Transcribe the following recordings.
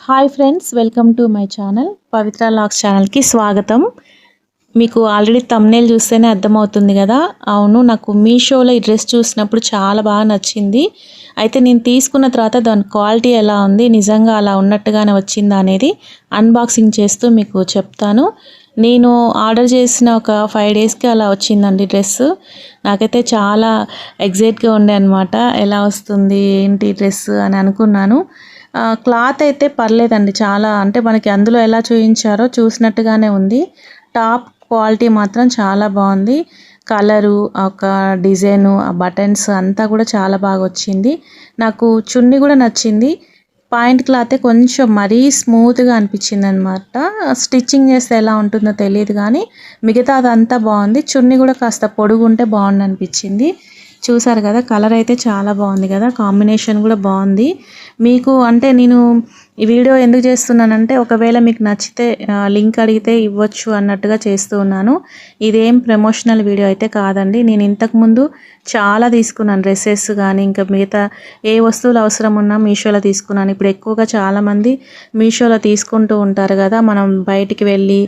Hi friends, welcome to my channel Pavitra logs ఛానల్కి స్వాగతం. మీకు ఆల్రెడీ థంబ్నెయిల్ చూస్తేనే అర్థమవుతుంది కదా. అవును, నాకు మీషోలో ఈ డ్రెస్ చూసినప్పుడు చాలా బాగా నచ్చింది. అయితే నేను తీసుకున్న తర్వాత దాని క్వాలిటీ ఎలా ఉంది, నిజంగా అలా ఉన్నట్టుగానే వచ్చిందా అనేది అన్బాక్సింగ్ చేస్తూ మీకు చెప్తాను. నేను ఆర్డర్ చేసిన ఒక 5 డేస్కి అలా వచ్చిందండి డ్రెస్. నాకైతే చాలా ఎగ్జైట్గా ఉండే అనమాట, ఎలా వస్తుంది ఏంటి డ్రెస్ అని అనుకున్నాను. క్లాత్ అయితే పర్లేదండి, చాలా అంటే మనకి అందులో ఎలా చూపించారో చూసినట్టుగానే ఉంది. టాప్ క్వాలిటీ మాత్రం చాలా బాగుంది. కలరు, ఒక డిజైను, ఆ బటన్స్ అంతా కూడా చాలా బాగా వచ్చింది. నాకు చున్నీ కూడా నచ్చింది. పాయింట్ క్లాతే కొంచెం మరీ స్మూత్గా అనిపించింది అనమాట. స్టిచ్చింగ్ చేస్తే ఎలా ఉంటుందో తెలియదు కానీ మిగతా అదంతా బాగుంది. చున్నీ కూడా కాస్త పొడుగుంటే బాగుంది అనిపించింది. చూసారు కదా, కలర్ అయితే చాలా బాగుంది కదా, కాంబినేషన్ కూడా బాగుంది. మీకు అంటే నేను ఈ వీడియో ఎందుకు చేస్తున్నానంటే, ఒకవేళ మీకు నచ్చితే లింక్ అడిగితే ఇవ్వచ్చు అన్నట్టుగా చేస్తూ ఉన్నాను. ఇదేం ప్రమోషనల్ వీడియో అయితే కాదండి. నేను ఇంతకుముందు చాలా తీసుకున్నాను, డ్రెస్సెస్ కానీ ఇంకా మిగతా ఏ వస్తువులు అవసరం ఉన్నా మీషోలో తీసుకున్నాను. ఇప్పుడు ఎక్కువగా చాలామంది మీషోలో తీసుకుంటూ ఉంటారు కదా. మనం బయటికి వెళ్ళి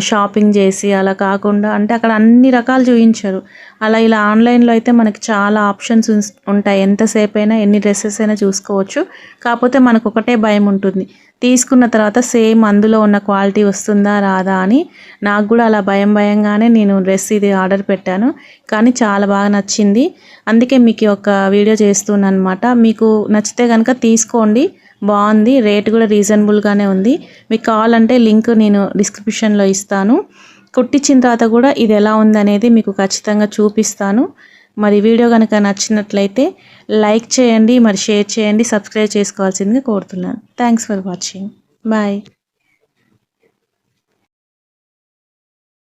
షాపింగ్ చేసి అలా కాకుండా, అంటే అక్కడ అన్ని రకాలు చూపించారు. అలా ఇలా ఆన్లైన్లో అయితే మనకి చాలా ఆప్షన్స్ ఉంటాయి. ఎంతసేపు అయినా ఎన్ని డ్రెస్సెస్ అయినా చూసుకోవచ్చు. కాకపోతే మనకు ఒకటే భయం ఉంటుంది, తీసుకున్న తర్వాత సేమ్ అందులో ఉన్న క్వాలిటీ వస్తుందా రాదా అని. నాకు కూడా అలా భయంగానే నేను డ్రెస్ ఇది ఆర్డర్ పెట్టాను, కానీ చాలా బాగా నచ్చింది. అందుకే మీకు ఒక వీడియో చేస్తున్నాను అనమాట. మీకు నచ్చితే కనుక తీసుకోండి, బాగుంది. రేట్ కూడా రీజనబుల్గానే ఉంది. మీకు కావాలంటే లింక్ నేను డిస్క్రిప్షన్లో ఇస్తాను. కుట్టించిన తర్వాత కూడా ఇది ఎలా ఉందనేది మీకు ఖచ్చితంగా చూపిస్తాను. మరి వీడియో కనుక నచ్చినట్లయితే లైక్ చేయండి, మరి షేర్ చేయండి, సబ్స్క్రైబ్ చేసుకోవాల్సిందిగా కోరుతున్నాను. Thanks for watching. బాయ్.